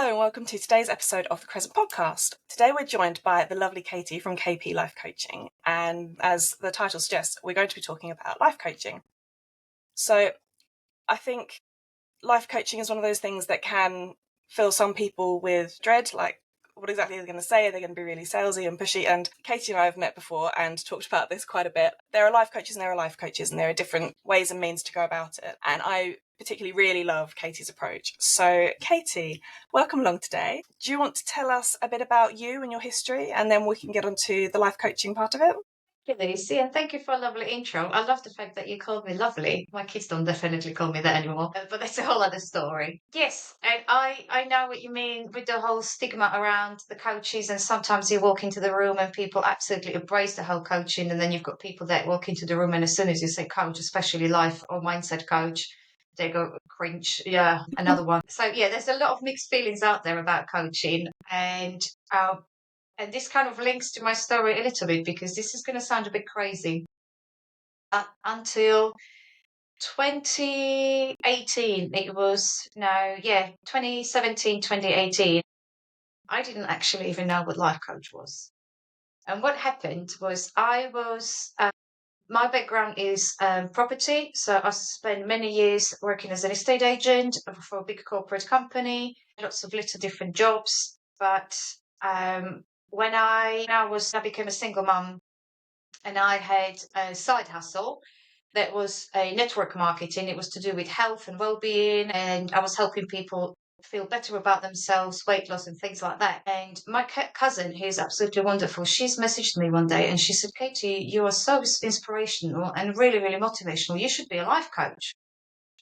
Hello and welcome to today's episode of the Crescent Podcast. Today we're joined by the lovely Katie from KP Life Coaching, and as the title suggests, we're going to be talking about life coaching. So I think life coaching is one of those things that can fill some people with dread, like what exactly are they going to say? Are they going to be really salesy and pushy? And Katie and I have met before and talked about this quite a bit. There are life coaches and there are life coaches, and there are different ways and means to go about it. And I particularly really love Katie's approach. So Katie, welcome along today. Do you want to tell us a bit about you and your history, and then we can get onto the life coaching part of it? Thank you, Lucy, and thank you for a lovely intro. I love the fact that you called me lovely. My kids don't definitely call me that anymore, but that's a whole other story. Yes, and I know what you mean with the whole stigma around the coaches, and sometimes you walk into the room and people absolutely embrace the whole coaching, and then you've got people that walk into the room and as soon as you say coach, especially life or mindset coach, they go cringe. Yeah, another one. So yeah, there's a lot of mixed feelings out there about coaching, and this kind of links to my story a little bit because this is going to sound a bit crazy. Until 2018, it was, no, yeah, 2017, 2018, I didn't actually even know what life coach was. And what happened was my background is property. So I spent many years working as an estate agent for a big corporate company, lots of little different jobs. But when I became a single mum and I had a side hustle that was a network marketing. It was to do with health and well-being, and I was helping people feel better about themselves, weight loss and things like that. And my cousin, who's absolutely wonderful, she's messaged me one day and she said, Katie, you are so inspirational and really, really motivational. You should be a life coach.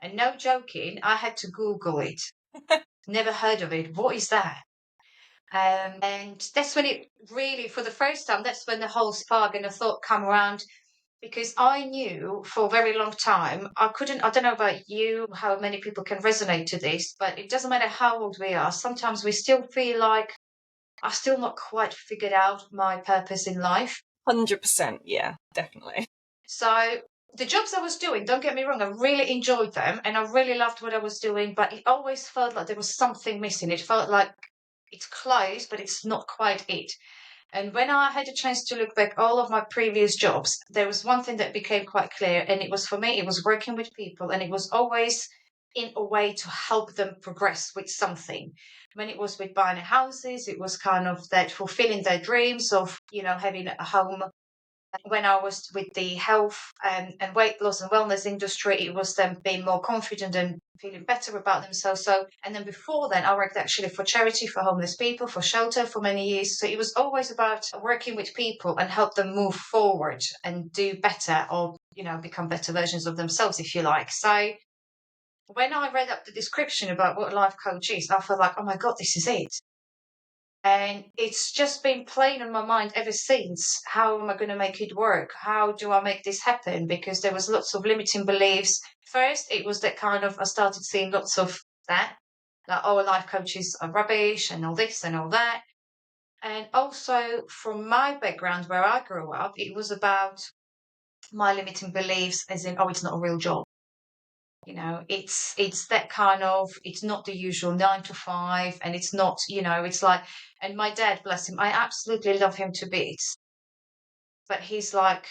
And no joking, I had to Google it. Never heard of it. What is that? And that's when it really, for the first time, that's when the whole spark and the thought come around, because I knew for a very long time, I don't know about you, how many people can resonate to this, but it doesn't matter how old we are. Sometimes we still feel like I've still not quite figured out my purpose in life. 100%, yeah, definitely. So the jobs I was doing, don't get me wrong, I really enjoyed them and I really loved what I was doing, but it always felt like there was something missing. It felt like it's close, but it's not quite it. And when I had a chance to look back all of my previous jobs, there was one thing that became quite clear. And it was for me, it was working with people. And it was always in a way to help them progress with something. When it was with buying houses, it was kind of that fulfilling their dreams of, having a home. When I was with the health and weight loss and wellness industry, it was them being more confident and feeling better about themselves. So, and then before then, I worked actually for charity, for homeless people, for shelter for many years. So it was always about working with people and help them move forward and do better, or, become better versions of themselves, if you like. So when I read up the description about what a life coach is, I felt like, oh my God, this is it. And it's just been playing on my mind ever since. How am I going to make it work? How do I make this happen? Because there was lots of limiting beliefs. First, it was that kind of, I started seeing lots of that, like, oh, life coaches are rubbish and all this and all that. And also from my background where I grew up, it was about my limiting beliefs as in, oh, it's not a real job. It's that kind of, it's not the usual 9 to 5, and it's not, it's like, and my dad, bless him, I absolutely love him to bits, but he's like,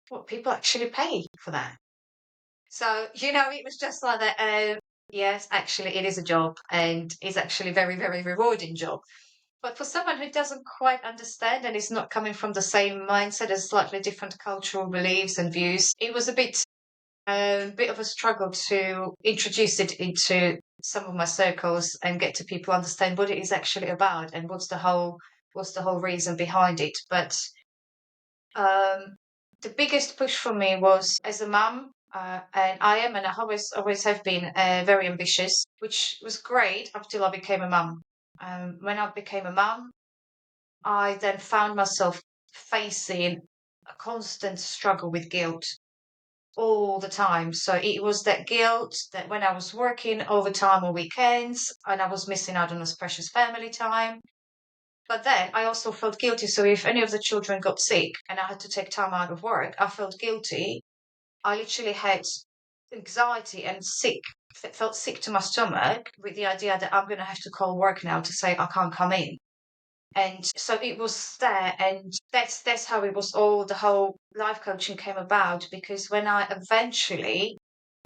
what, people actually pay for that? So, it was just like that. Yes, actually, it is a job, and it's actually a very, very rewarding job. But for someone who doesn't quite understand and is not coming from the same mindset as slightly different cultural beliefs and views, it was a bit of a struggle to introduce it into some of my circles and get to people understand what it is actually about and what's the whole reason behind it. But the biggest push for me was as a mum, and I am, and I always have been very ambitious, which was great up till I became a mum. When I became a mum, I then found myself facing a constant struggle with guilt all the time. So it was that guilt that when I was working overtime or weekends and I was missing out on this precious family time. But then I also felt guilty. So if any of the children got sick and I had to take time out of work, I felt guilty. I literally had anxiety and sick felt sick to my stomach with the idea that I'm going to have to call work now to say I can't come in. And so it was there, and that's how it was all, the whole life coaching came about, because when I eventually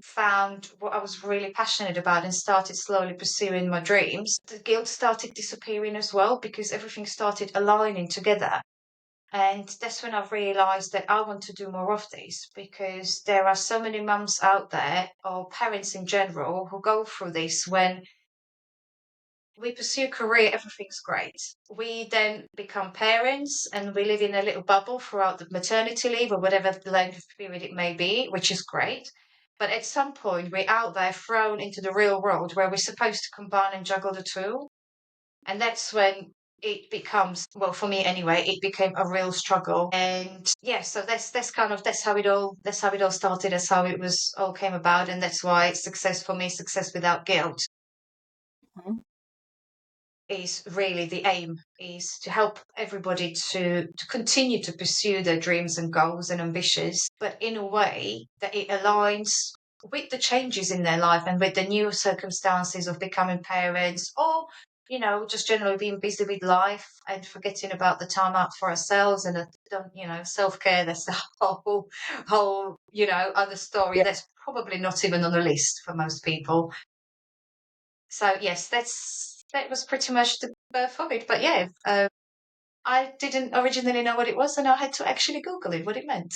found what I was really passionate about and started slowly pursuing my dreams, the guilt started disappearing as well, because everything started aligning together. And that's when I've realised that I want to do more of this, because there are so many mums out there, or parents in general, who go through this when we pursue career, everything's great. We then become parents and we live in a little bubble throughout the maternity leave or whatever the length of period it may be, which is great. But at some point, we're out there thrown into the real world where we're supposed to combine and juggle the two. And that's when it becomes, well, for me anyway, it became a real struggle. And yeah, so that's how it all started, that's how it was all came about, and that's why success for me, success without guilt, is really the aim, is to help everybody to continue to pursue their dreams and goals and ambitions, but in a way that it aligns with the changes in their life and with the new circumstances of becoming parents, or just generally being busy with life and forgetting about the time out for ourselves and self-care. That's the whole other story. Yeah. That's probably not even on the list for most people. So yes, that was pretty much the birth of it. But yeah, I didn't originally know what it was, and I had to actually Google it, what it meant.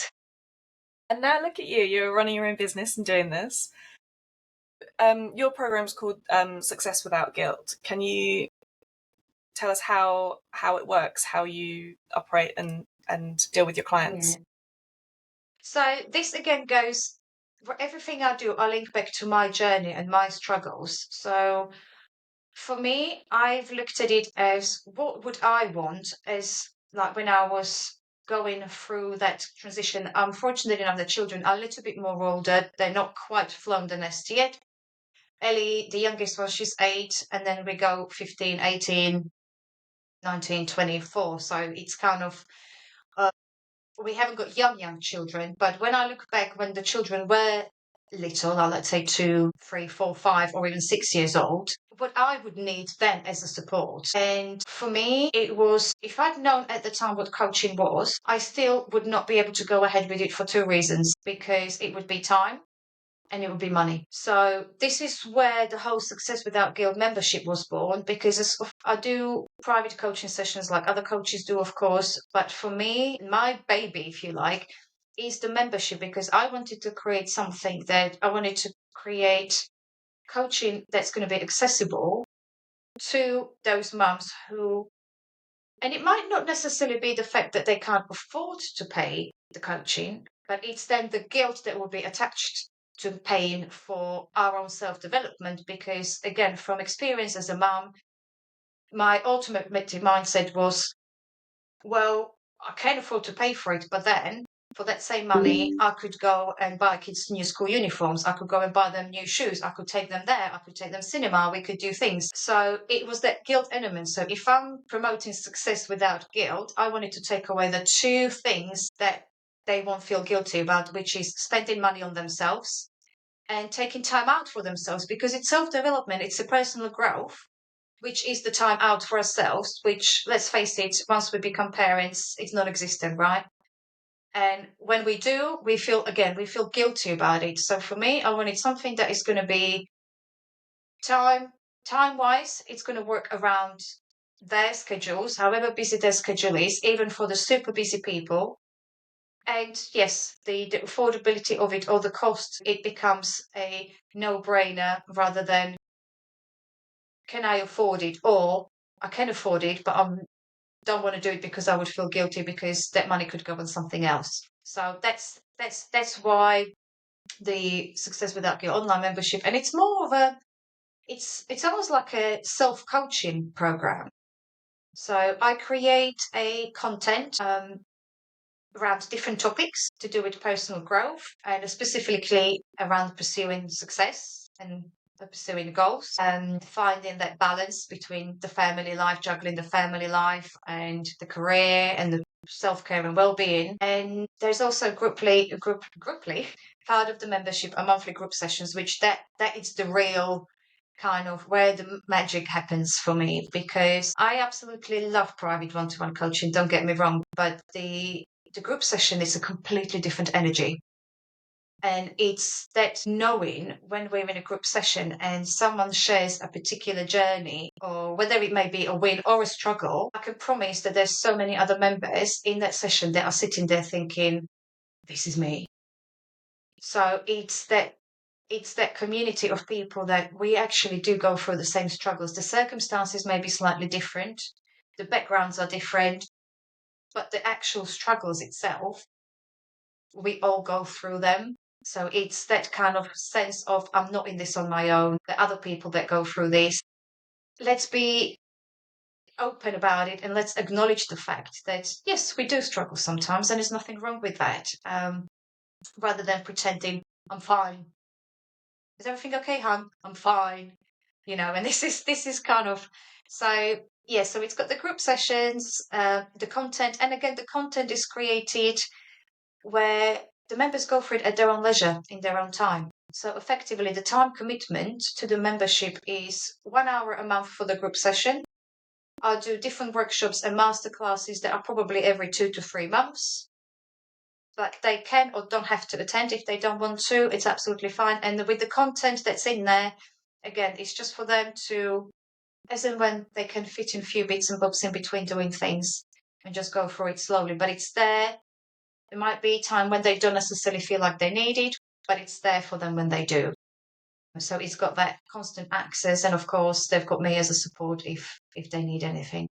And now look at you, you're running your own business and doing this. Your program's called Success Without Guilt. Can you tell us how it works, how you operate and deal with your clients? Yeah. So this again goes, for everything I do, I link back to my journey and my struggles. So for me, I've looked at it as, what would I want, as like when I was going through that transition. I'm fortunate enough that children are a little bit more older. They're not quite flown the nest yet. Ellie, the youngest one, she's 8, and then we go 15, 18, 19, 24. So it's kind of, we haven't got young children, but when I look back when the children were little, let's say 2, 3, 4, 5, or even 6 years old, what I would need then as a support. And for me, it was, if I'd known at the time what coaching was, I still would not be able to go ahead with it for 2 reasons, because it would be time and it would be money. So this is where the whole Success Without Guilt membership was born, because I do private coaching sessions like other coaches do, of course. But for me, my baby, if you like, is the membership, because I wanted to create something that I wanted to create coaching that's going to be accessible to those mums who, and it might not necessarily be the fact that they can't afford to pay the coaching, but it's then the guilt that will be attached to paying for our own self-development. Because again, from experience as a mum, my ultimate mindset was, well, I can't afford to pay for it, but then for that same money, I could go and buy kids new school uniforms. I could go and buy them new shoes. I could take them there. I could take them cinema. We could do things. So it was that guilt element. So if I'm promoting success without guilt, I wanted to take away the 2 things that they won't feel guilty about, which is spending money on themselves and taking time out for themselves, because it's self-development, it's a personal growth, which is the time out for ourselves, which, let's face it, once we become parents, it's non-existent, right? And when we do, we feel guilty about it. So for me, I wanted something that is going to be time-wise, it's going to work around their schedules, however busy their schedule is, even for the super busy people. And yes, the affordability of it, or the cost, it becomes a no-brainer, rather than, can I afford it? Or I can afford it, but I don't want to do it because I would feel guilty because that money could go on something else. So that's why the Success Without Guilt online membership, and it's more of a, it's almost like a self-coaching program. So I create a content around different topics to do with personal growth, and specifically around pursuing success and pursuing goals, and finding that balance between the family life, juggling the family life and the career and the self-care and well-being. And there's also grouply part of the membership are monthly group sessions, which that is the real kind of where the magic happens for me, because I absolutely love private one-to-one coaching, don't get me wrong, but the group session is a completely different energy. And it's that knowing when we're in a group session and someone shares a particular journey, or whether it may be a win or a struggle, I can promise that there's so many other members in that session that are sitting there thinking, this is me. So it's that community of people that we actually do go through the same struggles. The circumstances may be slightly different, the backgrounds are different, but the actual struggles itself, we all go through them. So it's that kind of sense of I'm not in this on my own. There are other people that go through this. Let's be open about it and let's acknowledge the fact that yes, we do struggle sometimes, and there's nothing wrong with that. Rather than pretending I'm fine. Is everything okay, hon? I'm fine. And this is kind of so yeah. So it's got the group sessions, the content, and again, the content is created where the members go for it at their own leisure, in their own time. So effectively, the time commitment to the membership is 1 hour a month for the group session. I'll do different workshops and masterclasses that are probably every 2 to 3 months. But they can or don't have to attend if they don't want to. It's absolutely fine. And with the content that's in there, again, it's just for them to, as and when they can fit in a few bits and bobs in between doing things and just go through it slowly. But it's there. There might be a time when they don't necessarily feel like they need it, but it's there for them when they do. So it's got that constant access, and of course they've got me as a support if they need anything.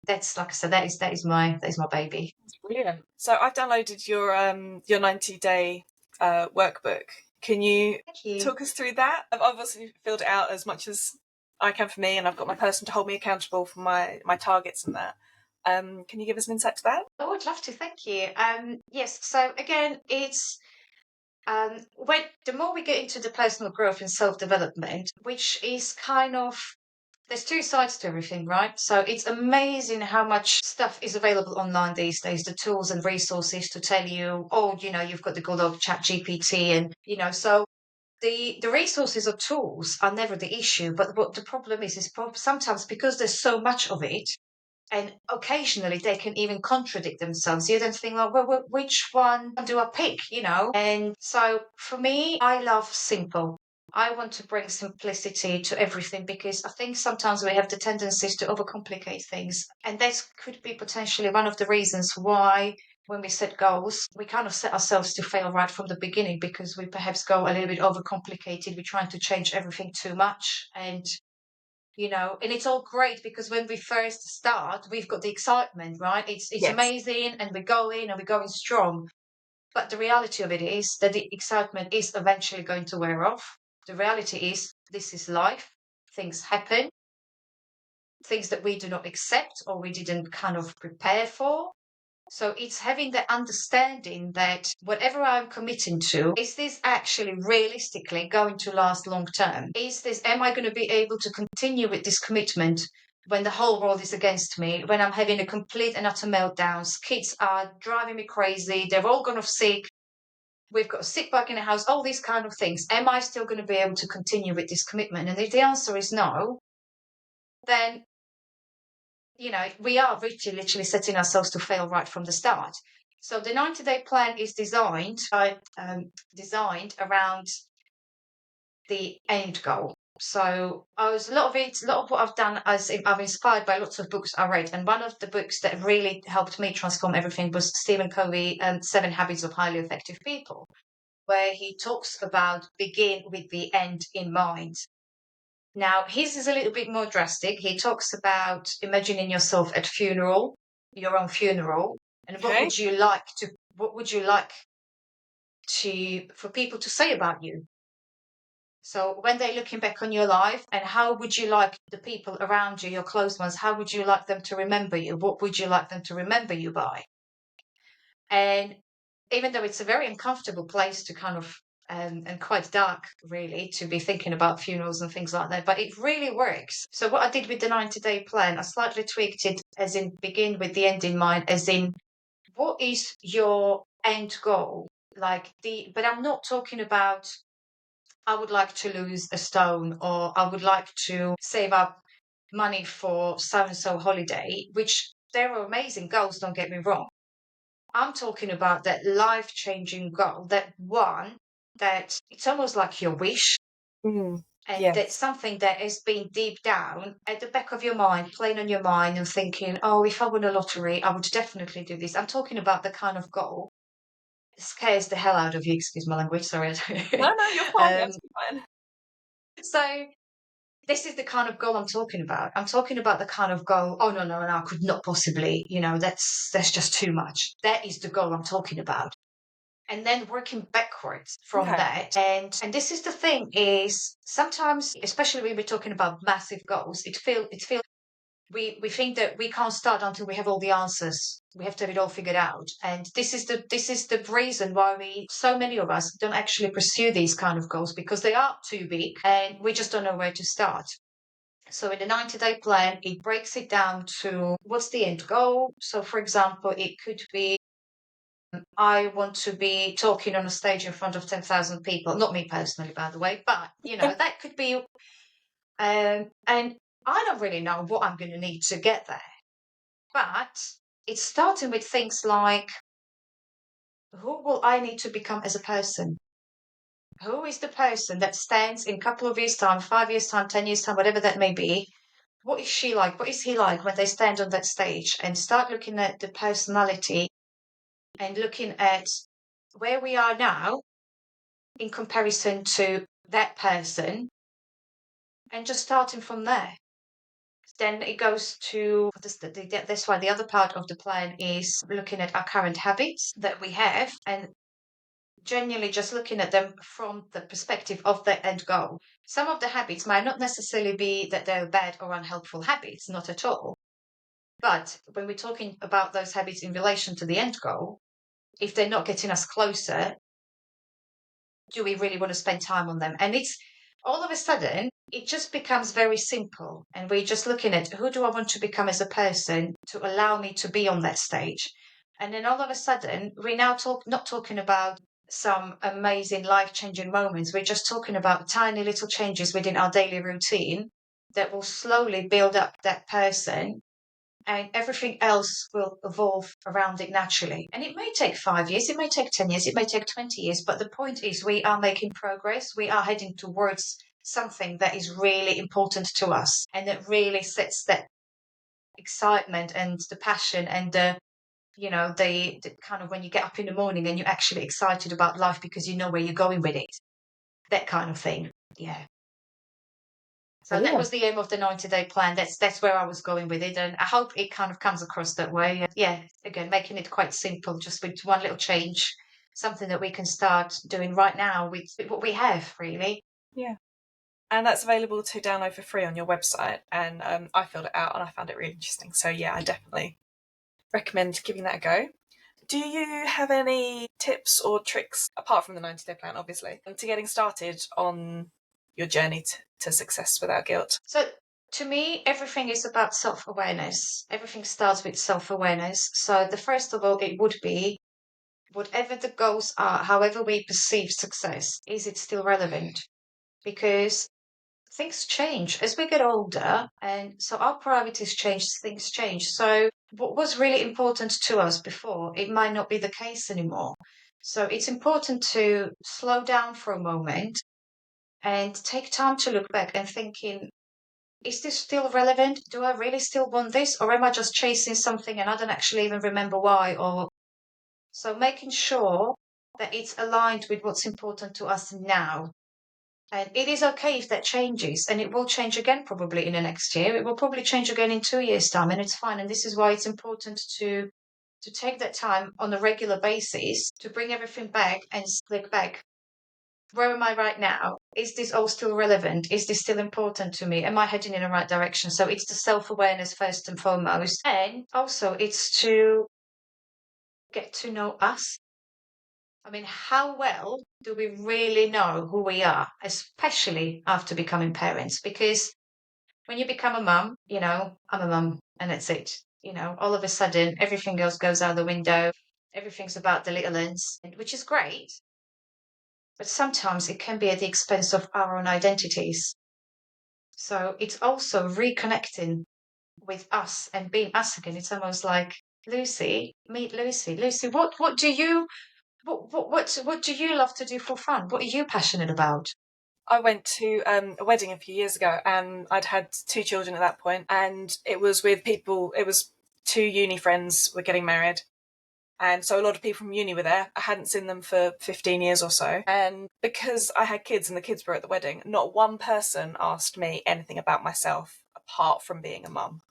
That's, like I said, that is my baby. That's brilliant. So I've downloaded your 90-day workbook. Can you talk us through that? I've obviously filled it out as much as I can for me, and I've got my person to hold me accountable for my targets and that. Can you give us an insight to that? Oh, I'd love to. Thank you. Yes. So again, it's when the more we get into the personal growth and self-development, which is kind of, there's two sides to everything, right? So it's amazing how much stuff is available online these days, the tools and resources to tell you, oh, you've got the good old ChatGPT, and so the resources or tools are never the issue. But what the problem is sometimes because there's so much of it, and occasionally they can even contradict themselves. You then think, like, well, which one do I pick? And so for me, I love simple. I want to bring simplicity to everything because I think sometimes we have the tendencies to overcomplicate things. And that could be potentially one of the reasons why when we set goals, we kind of set ourselves to fail right from the beginning because we perhaps go a little bit overcomplicated. We're trying to change everything too much. And it's all great because when we first start, we've got the excitement, right? It's Yes. amazing, and we're going strong. But the reality of it is that the excitement is eventually going to wear off. The reality is this is life. Things happen. Things that we do not accept or we didn't kind of prepare for. So it's having the understanding that whatever I'm committing to, is this actually realistically going to last long term? Am I going to be able to continue with this commitment when the whole world is against me, when I'm having a complete and utter meltdowns? Kids are driving me crazy. They're all gone off sick. We've got a sick bug in the house, all these kind of things. Am I still going to be able to continue with this commitment? And if the answer is no, then we are literally setting ourselves to fail right from the start. So the 90-day plan is designed around the end goal. So a lot of what I've done, I'm inspired by lots of books I read, and one of the books that really helped me transform everything was Stephen Covey, 7 Habits of Highly Effective People, where he talks about begin with the end in mind. Now, his is a little bit more drastic. He talks about imagining yourself at your own funeral, and Okay. what would you like for people to say about you? So when they're looking back on your life, and how would you like the people around you, your close ones, how would you like them to remember you? What would you like them to remember you by? And even though it's a very uncomfortable place to kind of and quite dark, really, to be thinking about funerals and things like that. But it really works. So what I did with the 90-day plan, I slightly tweaked it as in begin with the end in mind, as in what is your end goal? but I'm not talking about I would like to lose a stone or I would like to save up money for so and so holiday, which there are amazing goals, don't get me wrong. I'm talking about that life changing goal, that one that it's almost like your wish. Mm. And that's Yes. something that has been deep down at the back of your mind, playing on your mind and thinking, oh, if I won a lottery, I would definitely do this. I'm talking about the kind of goal that scares the hell out of you. Excuse my language, sorry. No, you're fine. You're um, absolutely fine. so this is the kind of goal I'm talking about. I'm talking about the kind of goal, oh no, I could not possibly, that's just too much. That is the goal I'm talking about. And then working backwards from Okay. that. And this is the thing is sometimes, especially when we're talking about massive goals, it feels we think that we can't start until we have all the answers. We have to have it all figured out. And this is the reason why so many of us don't actually pursue these kind of goals, because they are too big and we just don't know where to start. So in the 90-day plan, it breaks it down to what's the end goal. So for example, it could be I want to be talking on a stage in front of 10,000 people. Not me personally, by the way, but that could be. And I don't really know what I'm going to need to get there. But it's starting with things like who will I need to become as a person? Who is the person that stands in a couple of years' time, 5 years' time, 10 years' time, whatever that may be? What is she like? What is he like when they stand on that stage? And start looking at the personality and looking at where we are now in comparison to that person and just starting from there. Then it goes to that's why the other part of the plan is looking at our current habits that we have and genuinely just looking at them from the perspective of the end goal. Some of the habits might not necessarily be that they're bad or unhelpful habits, not at all. But when we're talking about those habits in relation to the end goal, if they're not getting us closer, do we really want to spend time on them? And it's all of a sudden, it just becomes very simple. And we're just looking at who do I want to become as a person to allow me to be on that stage. And then all of a sudden, we're now not talking about some amazing life changing moments. We're just talking about tiny little changes within our daily routine that will slowly build up that person and everything else will evolve around it naturally. And it may take 5 years, it may take 10 years, it may take 20 years, but the point is we are making progress. We are heading towards something that is really important to us and that really sets that excitement and the passion and the kind of when you get up in the morning and you're actually excited about life because you know where you're going with it. That kind of thing. Yeah. So that was the aim of the 90-day plan. That's where I was going with it. And I hope it kind of comes across that way. Yeah, again, making it quite simple, just with one little change, something that we can start doing right now with what we have, really. Yeah. And that's available to download for free on your website. And I filled it out and I found it really interesting. So yeah, I definitely recommend giving that a go. Do you have any tips or tricks, apart from the 90-day plan, obviously, to getting started on your journey to success without guilt? So to me, everything is about self-awareness. Everything starts with self-awareness. So the first of all, it would be whatever the goals are, however we perceive success, is it still relevant? Because things change as we get older, and so our priorities change, things change. So what was really important to us before, it might not be the case anymore. So it's important to slow down for a moment and take time to look back and thinking, is this still relevant? Do I really still want this? Or am I just chasing something and I don't actually even remember why? Or so making sure that it's aligned with what's important to us now. And it is okay if that changes, and it will change again probably in the next year. It will probably change again in 2 years' time, and it's fine. And this is why it's important to take that time on a regular basis to bring everything back and look back. Where am I right now? Is this all still relevant? Is this still important to me? Am I heading in the right direction? So it's the self-awareness first and foremost. And also it's to get to know us. I mean, how well do we really know who we are, especially after becoming parents? Because when you become a mum, I'm a mum and that's it. All of a sudden, everything else goes out the window. Everything's about the little ends, which is great. But sometimes it can be at the expense of our own identities. So it's also reconnecting with us and being us again. It's almost like Lucy, meet Lucy. Lucy, what do you what do you love to do for fun? What are you passionate about? I went to a wedding a few years ago, and I'd had 2 children at that point, and it was with people. It was 2 uni friends were getting married, and so a lot of people from uni were there. I hadn't seen them for 15 years or so, and because I had kids and the kids were at the wedding, not one person asked me anything about myself apart from being a mum.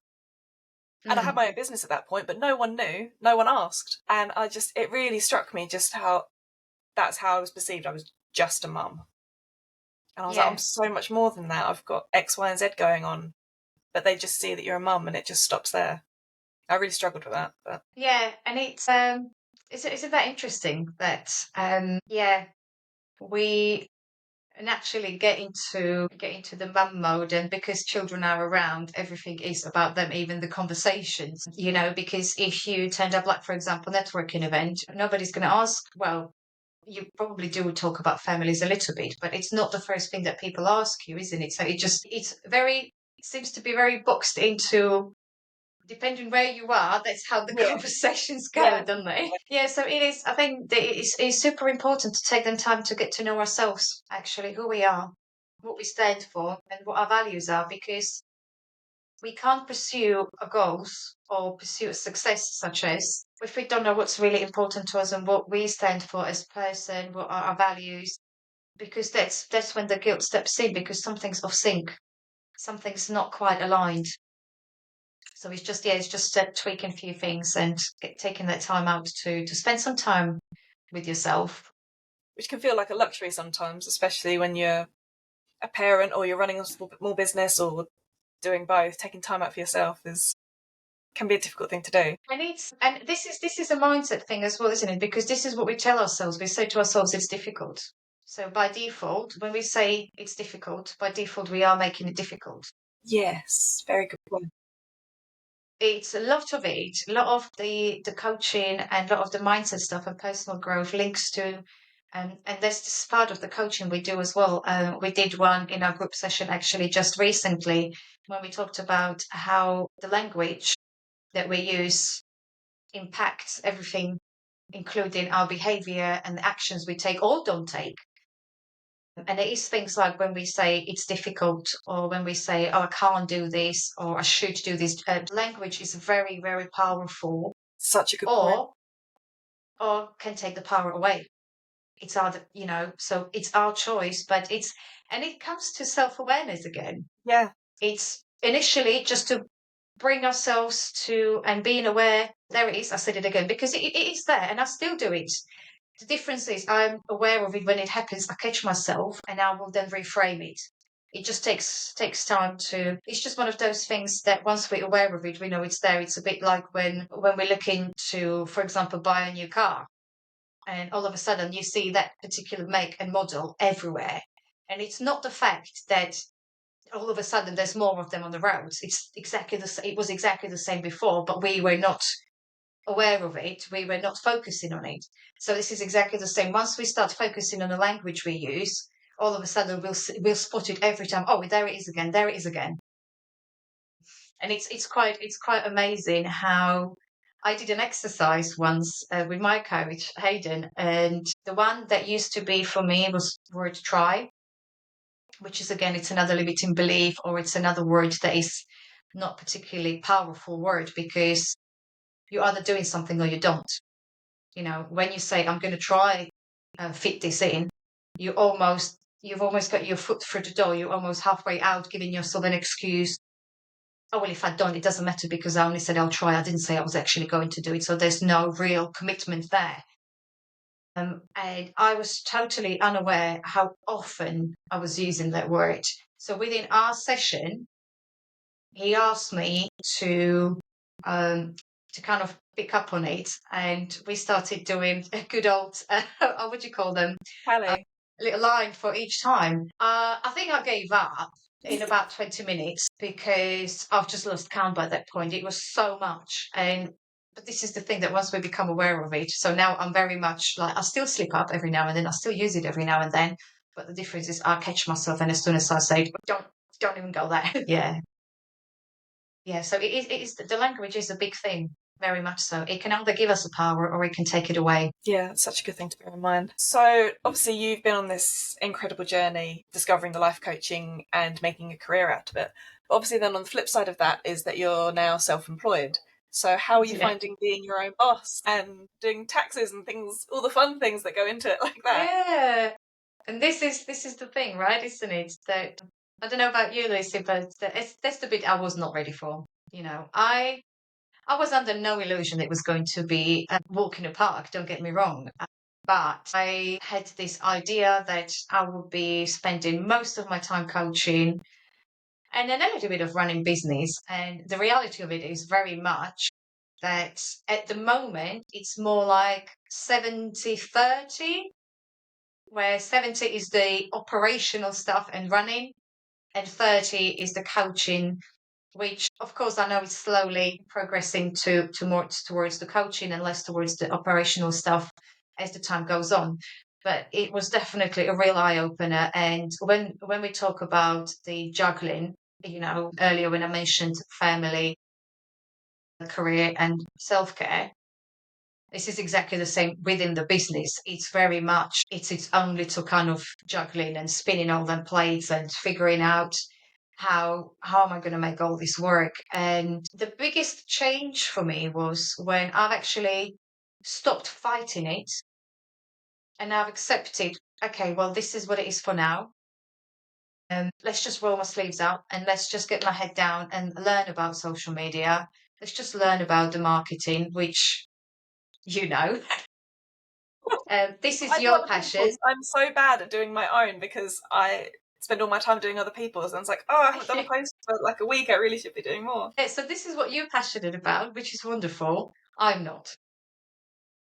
And I had my own business at that point, but no one knew, no one asked, and it really struck me just how that's how I was perceived. I was just a mum. And I was like, I'm so much more than that. I've got X, Y, and Z going on. But they just see that you're a mum and it just stops there. I really struggled with that. But Yeah, and isn't that interesting that we naturally get into the mum mode, and because children are around, everything is about them, even the conversations, because if you turned up, like for example, networking event, nobody's going to ask, well, you probably do talk about families a little bit, but it's not the first thing that people ask you, isn't it? So it seems to be very boxed into, depending where you are, that's how the conversations go, don't they? Yeah, so it is, I think that it's super important to take them time to get to know ourselves, actually, who we are, what we stand for, and what our values are, because we can't pursue our goals or pursue a success such as if we don't know what's really important to us and what we stand for as a person, what are our values, because that's when the guilt steps in, because something's off sync, something's not quite aligned. So it's just tweaking a few things and taking that time out to spend some time with yourself. which can feel like a luxury sometimes, especially when you're a parent or you're running a small business or doing both. Taking time out for yourself can be a difficult thing to do. And this is a mindset thing as well, isn't it? Because this is what we tell ourselves. We say to ourselves it's difficult. So by default, when we say it's difficult, by default we are making it difficult. Yes, very good point. It's a lot of it, a lot of the coaching and a lot of the mindset stuff and personal growth links to, and that's this part of the coaching we do as well. We did one in our group session actually just recently when we talked about how the language that we use impacts everything, including our behavior and the actions we take or don't take. And it is things like when we say it's difficult, or when we say, oh, I can't do this, or I should do this. Language is very, very powerful, Such a good point. or can take the power away. It's so it's our choice, and it comes to self-awareness again. Yeah. It's initially just to bring ourselves to and being aware. There it is. I said it again because it is there, and I still do it. The difference is I'm aware of it when it happens. I catch myself, and I will then reframe it. It just takes time to. It's just one of those things that once we're aware of it, we know it's there. It's a bit like when we're looking to, for example, buy a new car, and all of a sudden you see that particular make and model everywhere, and it's not the fact that all of a sudden there's more of them on the roads. It was exactly the same before, but we were not aware of it. We were not focusing on it. So this is exactly the same. Once we start focusing on the language we use, all of a sudden we'll spot it every time. Oh, there it is again. There it is again. And it's quite amazing how I did an exercise once with my coach Hayden, and the one that used to be for me was word try, which is again, it's another limiting belief, or it's another word that is not particularly powerful word, because you're either doing something or you don't. When you say I'm going to try fit this in, you've almost got your foot through the door. You're almost halfway out, giving yourself an excuse. Oh well, if I don't, it doesn't matter because I only said I'll try. I didn't say I was actually going to do it. So there's no real commitment there. And I was totally unaware how often I was using that word. So within our session, he asked me to kind of pick up on it, and we started doing a good old what do you call them? Tally. Little line for each time. I think I gave up in about 20 minutes because I've just lost count by that point. It was so much, but But this is the thing that once we become aware of it, so now I'm very much like, I still slip up every now and then, I still use it every now and then, but the difference is I catch myself, and as soon as I say, don't even go there. Yeah. Yeah. So it is, the language is a big thing, very much so. It can either give us a power or it can take it away. Yeah, it's such a good thing to bear in mind. So, obviously, you've been on this incredible journey discovering the life coaching and making a career out of it. But obviously, then on the flip side of that is that you're now self employed. So, how are you finding being your own boss and doing taxes and things, all the fun things that go into it like that? Yeah. And this is the thing, right? Isn't it? That I don't know about you, Lucy, but that's the bit I was not ready for. I was under no illusion it was going to be a walk in the park, don't get me wrong. But I had this idea that I would be spending most of my time coaching and then a little bit of running business. And the reality of it is very much that at the moment, it's more like 70-30, where 70 is the operational stuff and running, and 30 is the coaching, which of course I know is slowly progressing to more towards the coaching and less towards the operational stuff as the time goes on. But it was definitely a real eye opener. And when we talk about the juggling, earlier when I mentioned family, career, and self care, this is exactly the same within the business. It's very much it's its own little kind of juggling and spinning all them plates and figuring out how am I going to make all this work. And the biggest change for me was when I've actually stopped fighting it and I've accepted, okay, well, this is what it is for now. Let's just roll my sleeves up and let's just get my head down and learn about social media. Let's just learn about the marketing, which you know. This is I do your other passion. people's. I'm so bad at doing my own because I spend all my time doing other people's, and it's like, oh, I haven't done a post for like a week. I really should be doing more. So this is what you're passionate about, which is wonderful. I'm not.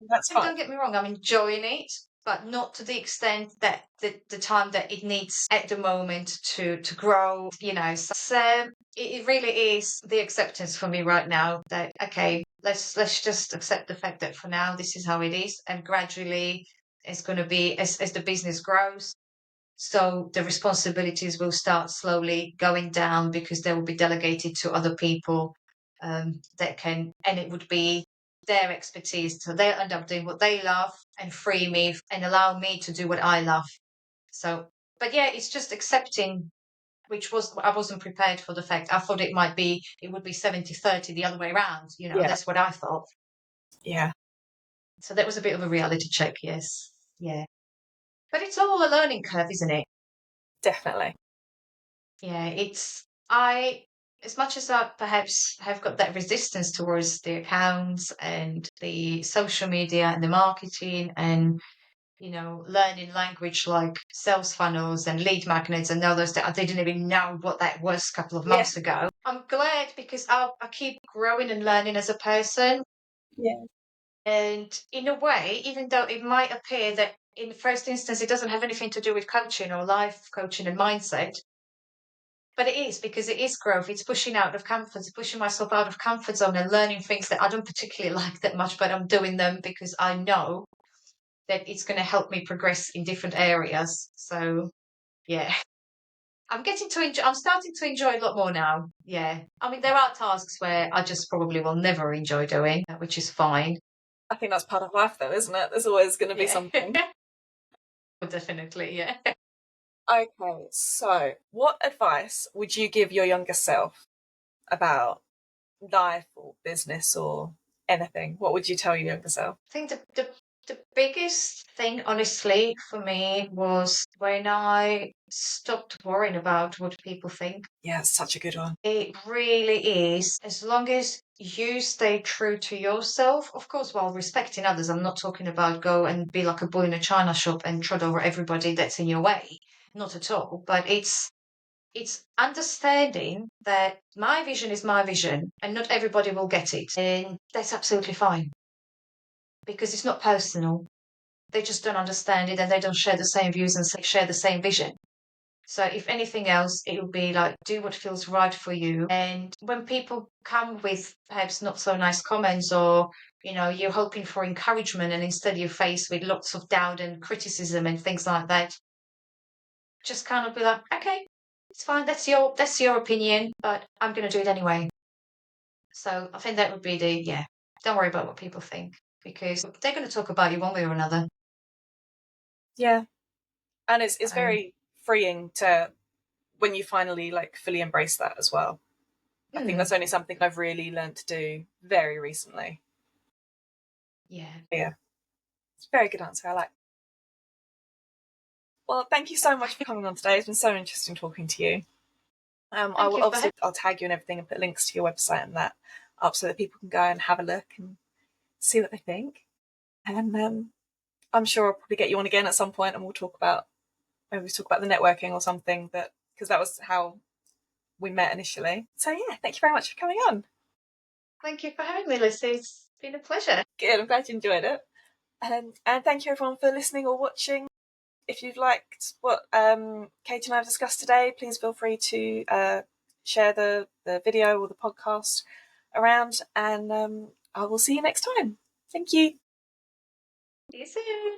That's And fine. don't get me wrong, I'm enjoying it, but not to the extent that the time that it needs at the moment to grow. So it really is the acceptance for me right now that okay, let's just accept the fact that for now this is how it is, and gradually it's going to be as the business grows. So the responsibilities will start slowly going down because they will be delegated to other people that can, and it would be their expertise. So they'll end up doing what they love and free me and allow me to do what I love. So, but yeah, it's just accepting, which was, I wasn't prepared for the fact. I thought it would be 70-30 the other way around. Yeah. That's what I thought. Yeah. So that was a bit of a reality check. Yes. Yeah. But it's all a learning curve, isn't it? Definitely. Yeah, as much as I perhaps have got that resistance towards the accounts and the social media and the marketing and, learning language like sales funnels and lead magnets and others that I didn't even know what that was a couple of Yeah. months ago. I'm glad because I keep growing and learning as a person. Yeah. And in a way, even though it might appear that in the first instance, it doesn't have anything to do with coaching or life coaching and mindset, but it is because it is growth. It's pushing myself out of comfort zone and learning things that I don't particularly like that much, but I'm doing them because I know that it's going to help me progress in different areas. So, yeah, I'm starting to enjoy a lot more now. Yeah. I mean, there are tasks where I just probably will never enjoy doing, which is fine. I think that's part of life, though, isn't it? There's always going to be Yeah. something. Definitely. Yeah. Okay, so what advice would you give your younger self about life or business or anything? What would you tell your younger self? I think the biggest thing, honestly, for me was when I stopped worrying about what people think. Yeah, it's such a good one. It really is. As long as you stay true to yourself, of course, while respecting others. I'm not talking about go and be like a bull in a china shop and trot over everybody that's in your way. Not at all. But it's understanding that my vision is my vision and not everybody will get it. And that's absolutely fine because it's not personal. They just don't understand it and they don't share the same views and share the same vision. So if anything else, it will be like, do what feels right for you. And when people come with perhaps not so nice comments, or you're hoping for encouragement, and instead you're faced with lots of doubt and criticism and things like that, just kind of be like, okay, it's fine. That's your opinion, but I'm going to do it anyway. So I think that would be don't worry about what people think, because they're going to talk about you one way or another. Yeah. And it's So, very freeing to when you finally like fully embrace that as well. I think mm, that's only something I've really learned to do very recently. yeah. Yeah. It's a very good answer. I like. Well, thank you so much for coming on today. It's been so interesting talking to you. I Thank will you for obviously I'll tag you and everything and put links to your website and that up so that people can go and have a look and see what they think. And I'm sure I'll probably get you on again at some point and we'll talk about maybe talk about the networking or something, that because that was how we met initially. So yeah, thank you very much for coming on. Thank you for having me, Lucy. It's been a pleasure. Good, I'm glad you enjoyed it. And thank you everyone for listening or watching. If you've liked what Kate and I have discussed today, please feel free to share the video or the podcast around, and I will see you next time. Thank you. See you soon.